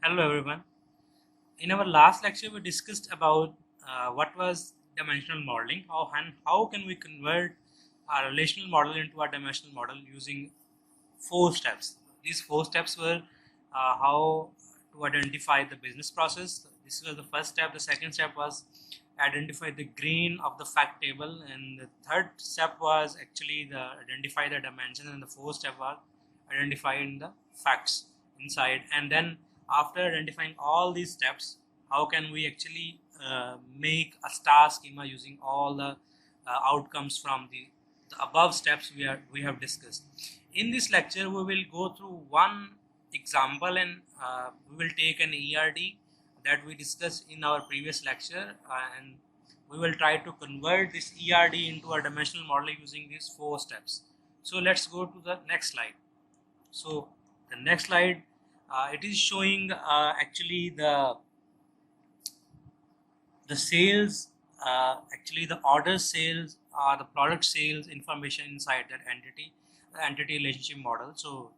Hello everyone. In our last lecture, we discussed about what was dimensional modeling, how can we convert a relational model into a dimensional model using four steps. These four steps were how to identify the business process. This was the first step. The second step was identify the green of the fact table, and the third step was actually the identify the dimension, and the fourth step was identifying the facts inside. And then after identifying all these steps, how can we actually make a star schema using all the outcomes from the above steps we have discussed. In this lecture, we will go through one example, and we will take an ERD that we discussed in our previous lecture, and we will try to convert this ERD into a dimensional model using these four steps. So let's go to the next slide. So the next slide, it is showing actually the sales, actually the order sales or the product sales information inside that entity relationship model. So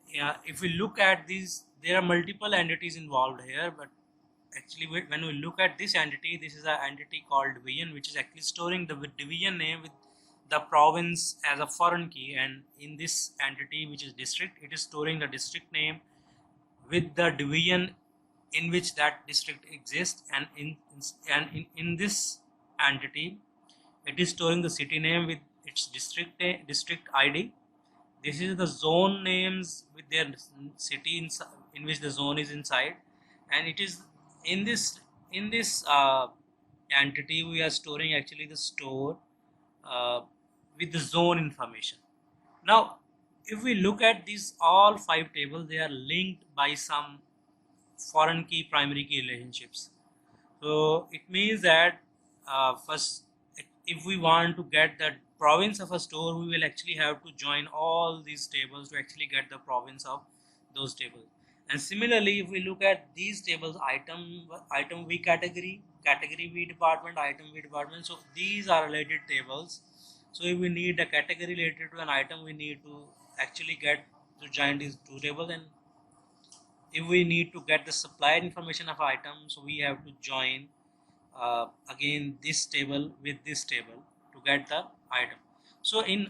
yeah, if we look at these, there are multiple entities involved here, but actually when we look at this entity, this is an entity called division, which is actually storing the division name with the province as a foreign key, and in this entity, which is district, it is storing the district name with the division in which that district exists, and in this entity, it is storing the city name with its district ID. This is the zone names with their city in which the zone is inside, and it is in this entity we are storing actually the store uh, with the zone information. Now, if we look at these all five tables, they are linked by some foreign key primary key relationships. So it means that first, if we want to get the province of a store, we will actually have to join all these tables to actually get the province of those tables. And similarly, if we look at these tables, item V category V department, item V department, so these are related tables. So if we need a category related to an item, we need to actually get to join these two tables. And if we need to get the supplier information of item, so we have to join again this table with this table to get the item. So in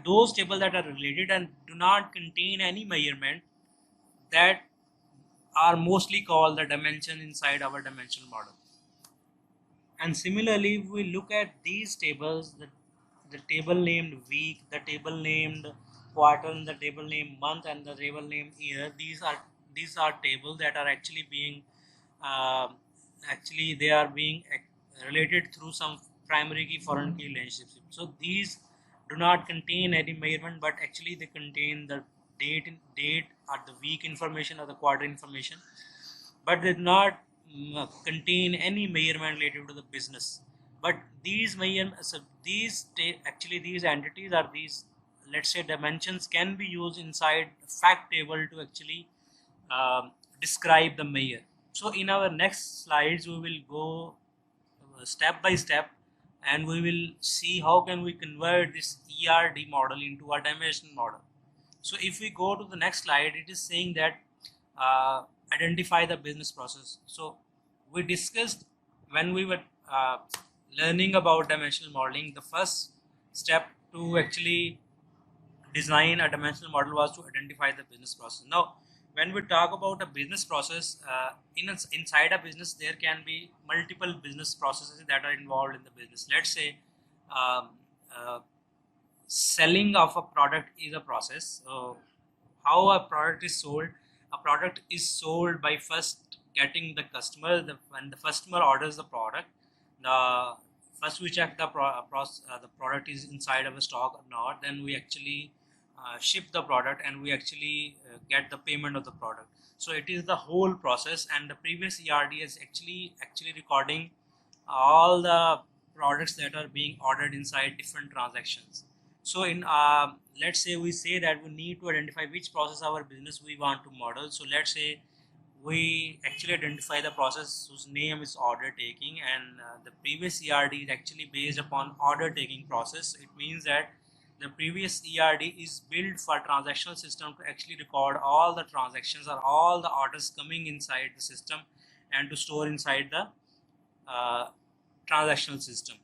those tables that are related and do not contain any measurement, that are mostly called the dimension inside our dimensional model. And similarly, if we look at these tables, the table named week, the table named quarter, and the table named month, and the table named year, these are tables that are actually being uh, actually they are being related through some primary key foreign key relationship. So these do not contain any measurement, but actually they contain the date or the week information or the quarter information, but they do not contain any measurement related to the business. But these measurements, so actually these entities are these, let's say, dimensions can be used inside fact table to actually describe the measure. So in our next slides, we will go step by step, and we will see how can we convert this ERD model into a dimensional model. So if we go to the next slide, it is saying that uh, identify the business process. So we discussed when we were learning about dimensional modeling, the first step to actually design a dimensional model was to identify the business process. Now, when we talk about a business process, inside a business, there can be multiple business processes that are involved in the business. Let's say um, uh, selling of a product is a process. So how a product is sold, a product is sold by first getting the customer. When the customer orders the product, the first we check the product is inside of a stock or not, then we actually ship the product, and we actually get the payment of the product. So it is the whole process, and the previous ERD is actually recording all the products that are being ordered inside different transactions. So in let's say we say that we need to identify which process our business we want to model. So let's say we actually identify the process whose name is order taking, and the previous ERD is actually based upon order taking process. It means that The previous ERD is built for transactional system to actually record all the transactions or all the orders coming inside the system and to store inside the uh, transactional system.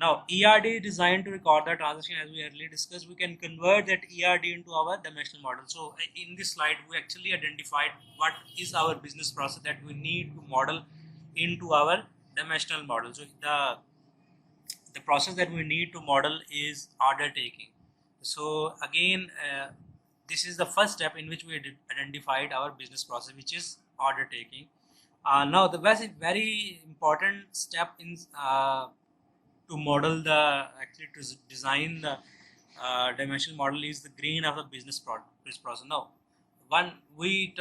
Now, ERD is designed to record the transaction. As we earlier discussed, we can convert that ERD into our dimensional model. So in this slide, we actually identified what is our business process that we need to model into our dimensional model. So the process that we need to model is order taking. So again, this is the first step in which we identified our business process, which is order taking. Now the very important step in to model the actually to design the dimensional model is the grain of the business process. Now, when we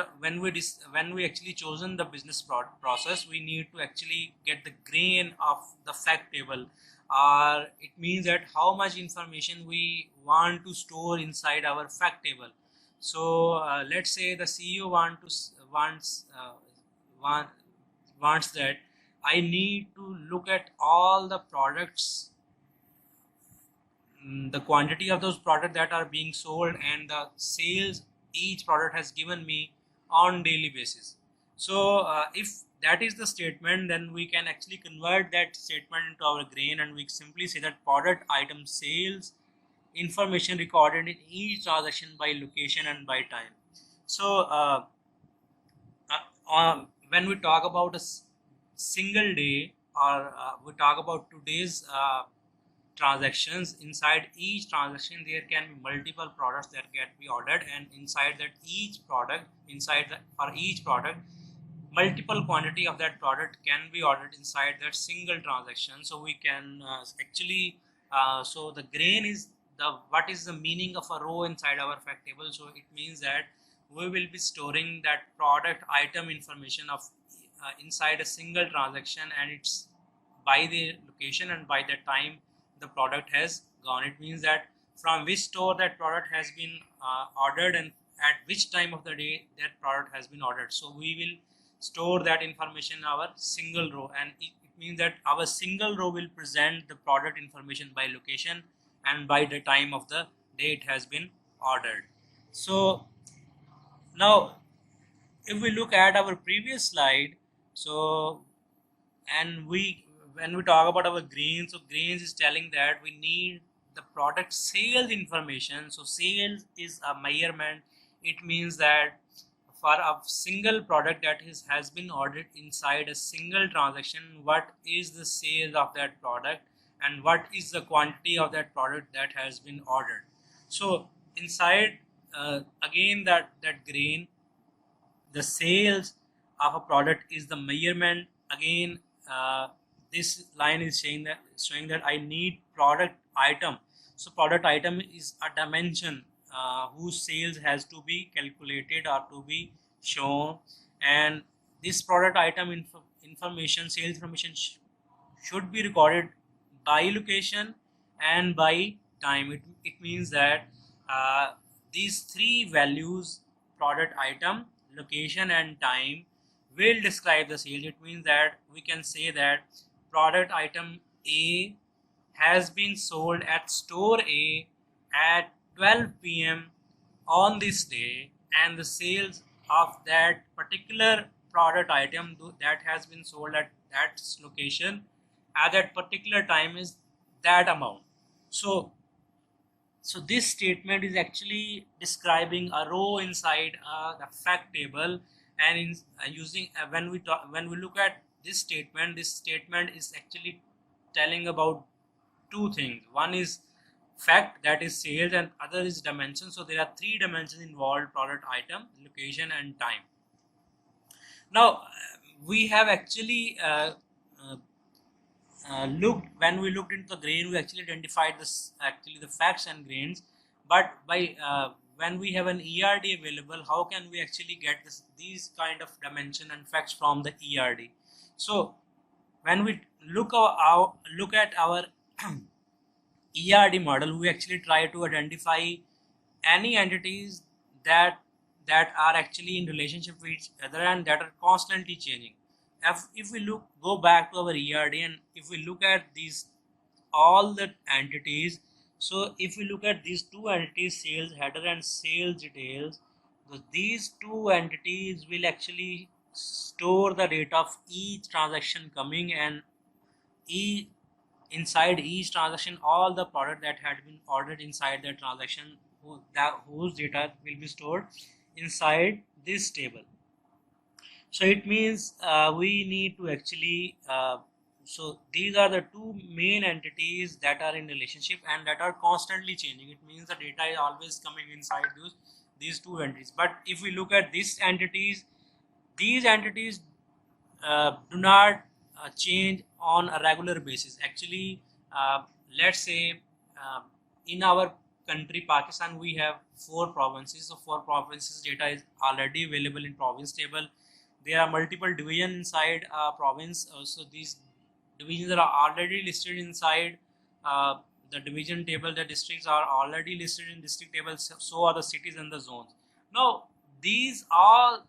actually chosen the business process, we need to actually get the grain of the fact table, or it means that how much information we want to store inside our fact table. So let's say the CEO wants that I need to look at all the products, the quantity of those products that are being sold and the sales each product has given me on daily basis. So if that is the statement, then we can actually convert that statement into our grain, and we simply say that product item sales information recorded in each transaction by location and by time. So when we talk about a single day, or we talk about today's transactions, inside each transaction there can be multiple products that can be ordered, and inside that for each product multiple quantity of that product can be ordered inside that single transaction. So we can actually so the grain is the what is the meaning of a row inside our fact table. So it means that we will be storing that product item information of inside a single transaction, and it's by the location and by the time the product has gone. It means that from which store that product has been ordered and at which time of the day that product has been ordered. So we will store that information in our single row, and it means that our single row will present the product information by location and by the time of the day it has been ordered. So now if we look at our previous slide, so and when we talk about our grains, so grains is telling that we need the product sales information. So sales is a measurement. It means that for a single product that has been ordered inside a single transaction, what is the sales of that product and what is the quantity of that product that has been ordered. So inside again that grain, the sales of a product is the measurement. Again this line is showing that I need product item. So product item is a dimension whose sales has to be calculated or to be shown, and this product item information, sales information should be recorded by location and by time. It means that these three values, product item, location and time, will describe the sales. It means that we can say that product item A has been sold at store A at 12 p.m. on this day, and the sales of that particular product item that has been sold at that location at that particular time is that amount. So this statement is actually describing a row inside the fact table, and in using when we look at this statement is actually telling about two things. One is fact, that is sales, and other is dimension. So there are three dimensions involved: product item, location and time. Now we have actually when we looked into the grain, we actually identified the facts and grains. But by when we have an ERD available, how can we actually get these kind of dimension and facts from the ERD? So when we look at our ERD model, we actually try to identify any entities that are actually in relationship with each other and that are constantly changing. If we go back to our ERD, and if we look at these all the entities, So if we look at these two entities, sales header and sales details, these two entities will actually store the data of each transaction coming, and each inside each transaction all the product that had been ordered inside that transaction, whose data will be stored inside this table. So it means we need to actually so these are the two main entities that are in relationship and that are constantly changing. It means the data is always coming inside these two entities. But if we look at these entities do not change on a regular basis. Actually, let's say uh, in our country Pakistan we have 4 provinces. So 4 provinces data is already available in province table. There are multiple divisions inside province. So these divisions are already listed inside the division table. The districts are already listed in district table. So are the cities and the zones. Now these all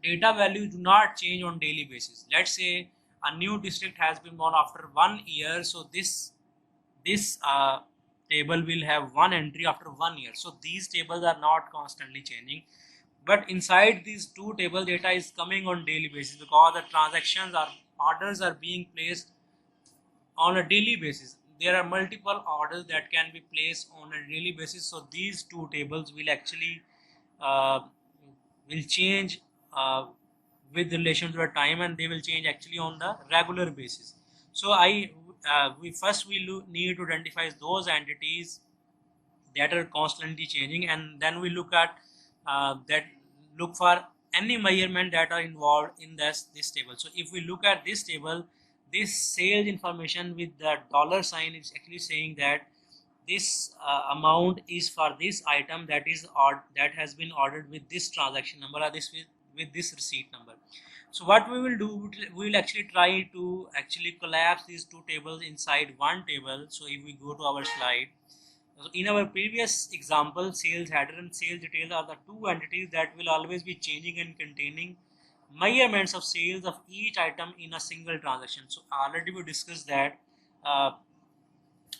data values do not change on daily basis. Let's say a new district has been born after 1 year, so this table will have one entry after 1 year. So these tables are not constantly changing, but inside these two table data is coming on daily basis because the transactions or orders are being placed on a daily basis. There are multiple orders that can be placed on a daily basis. So these two tables will actually uh, will change with relation to the time, and they will change actually on the regular basis. So we need to identify those entities that are constantly changing, and then we look for any measurement that are involved in this table. So if we look at this table, this sales information with the dollar sign is actually saying that this amount is for this item that is or that has been ordered with this transaction number, or this with this receipt number. So what we will do, we will actually try to actually collapse these two tables inside one table. So if we go to our slide, so in our previous example, sales header and sales details are the two entities that will always be changing and containing measurements of sales of each item in a single transaction. So already we discussed that uh,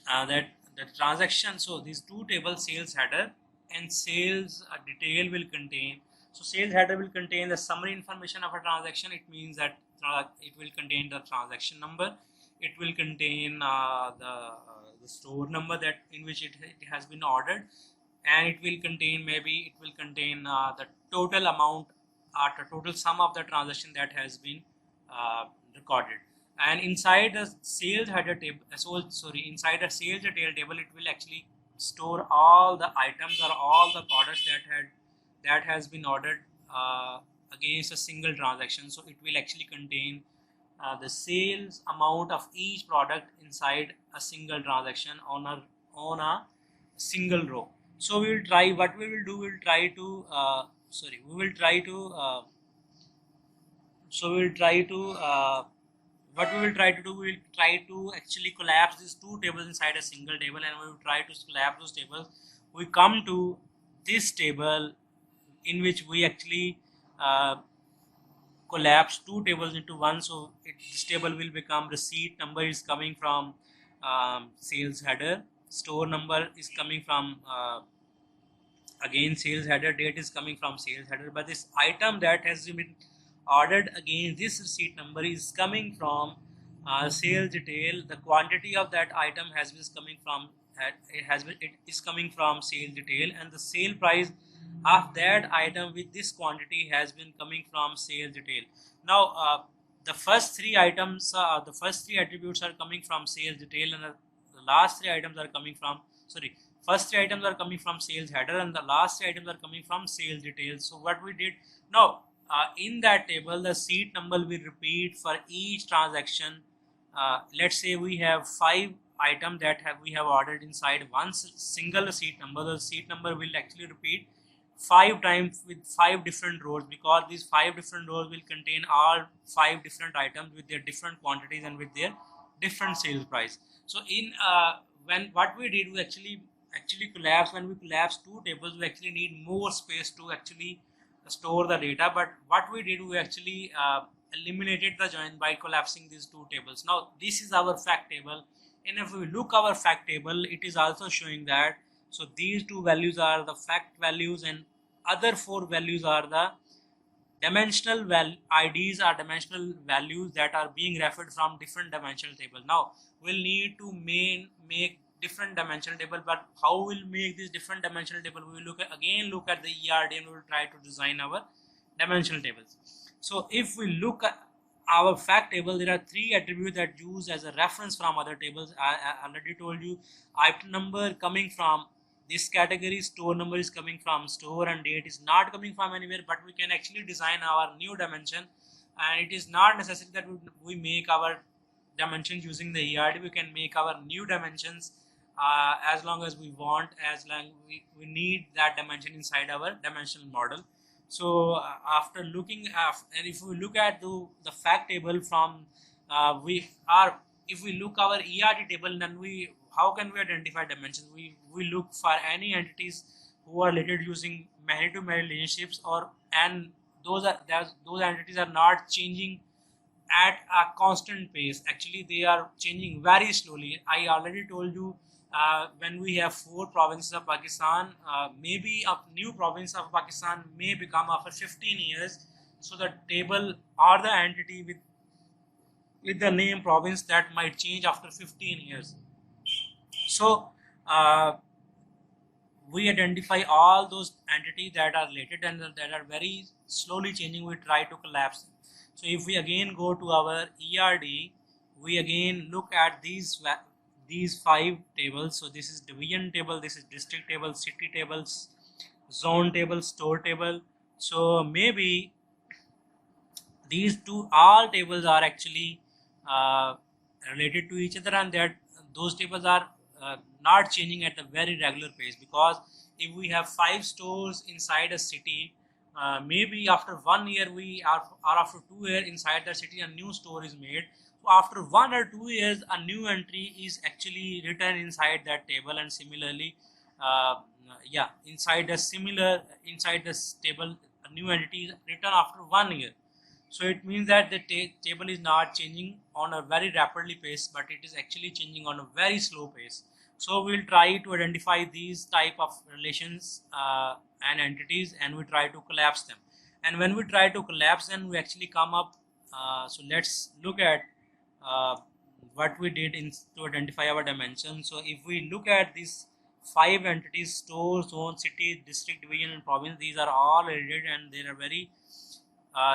that the transaction. So these two tables, sales header and sales detail, will contain. So sales header will contain the summary information of a transaction. It means that it will contain the transaction number. It will contain the store number that in which it has been ordered, and it will contain, maybe it will contain the total amount or the total sum of the transaction that has been recorded. And inside the sales header table, inside the sales detail table, it will actually store all the items or all the products that has been ordered against a single transaction. So it will actually contain the sales amount of each product inside a single transaction on a single row. So we will try, what we will do, we will try to we will try to so we will try to what we will try to do, we will try to actually collapse these two tables inside a single table, and we will try to collapse those tables. We come to this table in which we actually collapse two tables into one. So this table will become receipt number is coming from sales header, store number is coming from again sales header, date is coming from sales header, but this item that has been ordered against this receipt number is coming from sales detail. The quantity of that item has been coming from it is coming from sales detail, and the sale price of that item with this quantity has been coming from sales detail. Now the first three attributes are coming from sales detail, and the last three items are coming from first three items are coming from sales header, and the last three items are coming from sales details. So what we did now, in that table the seat number will repeat for each transaction. Let's say we have 5 items that we have ordered inside one single receipt number. The receipt number will actually repeat 5 times with 5 different rows, because these 5 different rows will contain all 5 different items with their different quantities and with their different sales price. So in when what we did, we actually collapse. When we collapse two tables, we actually need more space to actually store the data. But what we did, we actually eliminated the join by collapsing these two tables. Now this is our fact table And if we look our fact table, it is also showing that. So these two values are the fact values, and other four values are the dimensional IDs are dimensional values that are being referred from different dimensional table. Now we'll need to make different dimensional table, but how we'll make this different dimensional table? We will look at the ERD and we will try to design our dimensional tables. So if we look at our fact table, there are three attributes that use as a reference from other tables. I already told you, item number coming from this category, store number is coming from store, and date is not coming from anywhere, but we can actually design our new dimension, and it is not necessary that we make our dimensions using the ERD. We can make our new dimensions as long as we want, as long we need that dimension inside our dimensional model. So after looking and if we look at the fact table from if we look our ERD table, then how can we identify dimensions? We look for any entities who are related using many to many relationships, and those entities are not changing at a constant pace. Actually they are changing very slowly. I already told you, when we have 4 provinces of Pakistan, maybe a new province of Pakistan may become after 15 years. So the table or the entity with the name province that might change after 15 years. So we identify all those entities that are related and that are very slowly changing. We try to collapse them. So if we again go to our ERD, we again look at these 5 tables. So this is division table, this is district table, city tables, zone table, store table. So maybe these all tables are actually related to each other, and that those tables are not changing at a very regular pace, because if we have 5 stores inside a city, maybe after 1 year or after 2 years inside the city a new store is made. So after 1 or 2 years a new entry is actually written inside that table, and similarly inside this table a new entity is written after 1 year. So it means that the table is not changing on a very rapidly pace, but it is actually changing on a very slow pace. So we'll try to identify these type of relations and entities, and we try to collapse them. And when we try to collapse them, we actually come up. So let's look at what we did to identify our dimension. So if we look at these 5 entities: store, zone, city, district, division, and province, these are all related, and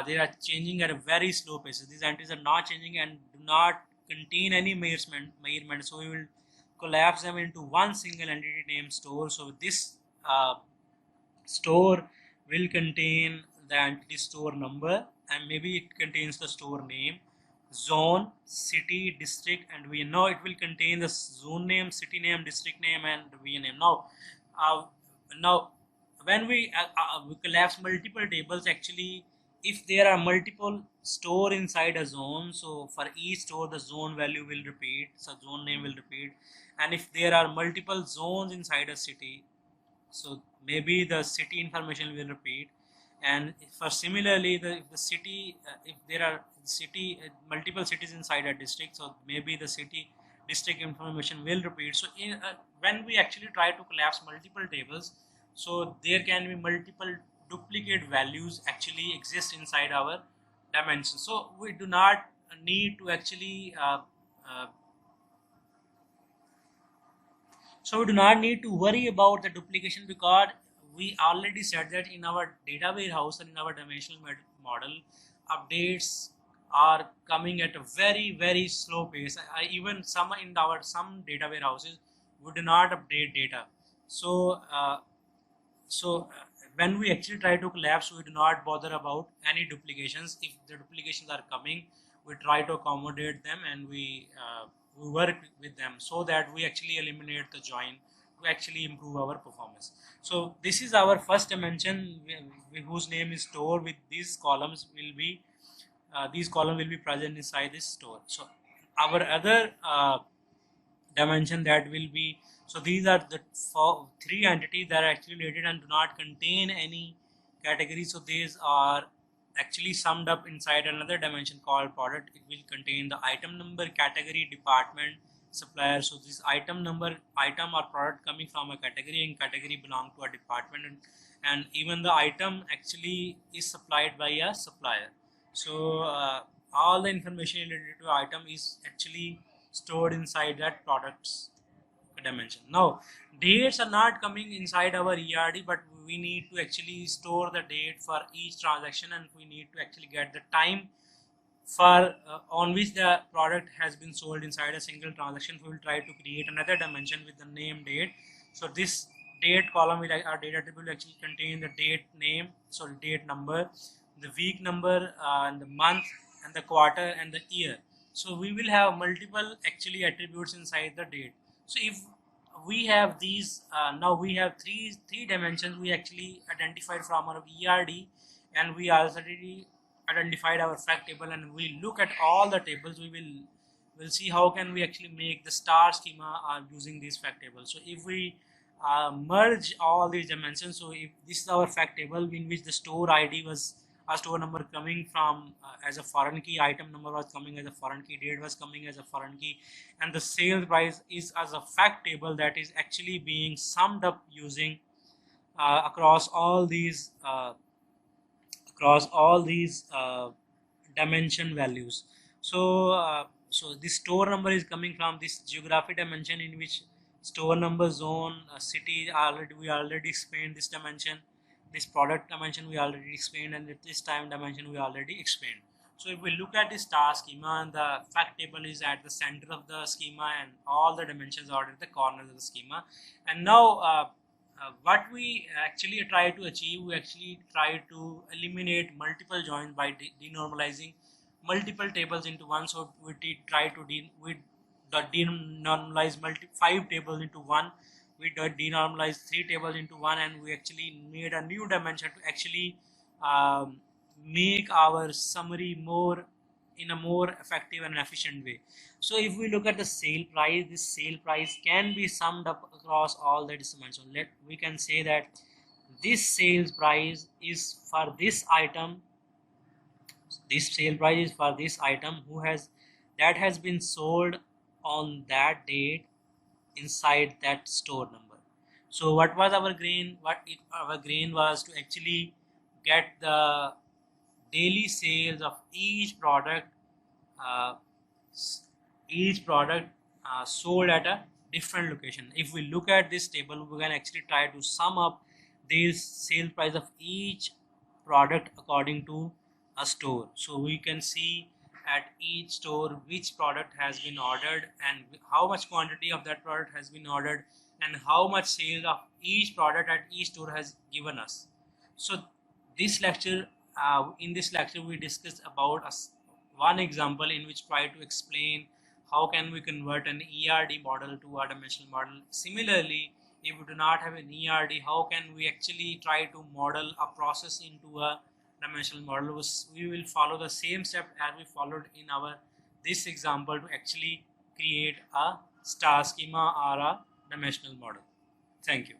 they are changing at a very slow pace. These entities are not changing and do not contain any measurement. So we will collapse them into one single entity named store. So this store will contain the entity store number, and maybe it contains the store name, zone, city, district, and we know it will contain the zone name, city name, district name, and division name. Now when we collapse multiple tables, actually if there are multiple store inside a zone, so for each store the zone value will repeat, so zone name will repeat. And if there are multiple zones inside a city, so maybe the city information will repeat. And for similarly if the city if there are multiple cities inside a district, so maybe the city district information will repeat. So when we actually try to collapse multiple tables, so there can be multiple duplicate values actually exist inside our dimension. So we do not need to actually worry about the duplication, because we already said that in our data warehouse and in our dimensional model, updates are coming at a very slow pace. Even some data warehouses we do not update data. So when we actually try to collapse, we do not bother about any duplications. If the duplications are coming, we try to accommodate them, and we work with them so that we actually eliminate the join to actually improve our performance. So this is our first dimension, whose name is store. With these columns will be present inside this store. So our other dimension that will be, so these are the 3 entities that are actually related and do not contain any category. So these are actually summed up inside another dimension called product. It will contain the item number, category, department, supplier. So this item number, item or product coming from a category, and category belong to a department, and even the item actually is supplied by a supplier. So all the information related to item is actually stored inside that product's dimension. Now dates are not coming inside our ERD, but we need to actually store the date for each transaction, and we need to actually get the time for on which the product has been sold inside a single transaction. We will try to create another dimension with the name date. So this date column will, our data table will actually contain the date name, sorry, date number, the week number, and the month, and the quarter, and the year. So we will have multiple actually attributes inside the date. So if we have these, now we have three dimensions we actually identified from our ERD, and we already identified our fact table, and we look at all the tables. We'll see how can we actually make the star schema using these fact tables. So if we merge all these dimensions, so if this is our fact table in which the store ID was a store number coming from as a foreign key, item number was coming as a foreign key, date was coming as a foreign key, and the sales price is as a fact table that is actually being summed up using across all these dimension values. So this store number is coming from this geography dimension, in which store number, zone, city, we already explained this dimension. This product dimension we already explained, and this time dimension we already explained. So if we look at the star schema, and the fact table is at the center of the schema, and all the dimensions are at the corners of the schema. And now what we actually try to achieve, we actually try to eliminate multiple joins by denormalizing multiple tables into one. So we try to denormalize 5 tables into one. We denormalize 3 tables into one, and we actually made a new dimension to actually make our summary in a more effective and efficient way. So if we look at the sale price, this sale price can be summed up across all the dimensions. We can say that this sales price is for this item. This sale price is for this item that has been sold on that date inside that store number. So what was our gain? Our gain was to actually get the daily sales of each product sold at a different location. If we look at this table, we can actually try to sum up this sale price of each product according to a store. So we can see at each store which product has been ordered, and how much quantity of that product has been ordered, and how much sales of each product at each store has given us. So this lecture, in this lecture we discussed about one example in which try to explain how can we convert an ERD model to a dimensional model. Similarly, if we do not have an ERD, how can we actually try to model a process into a dimensional model? We will follow the same step as we followed in this example to actually create a star schema or a dimensional model. Thank you.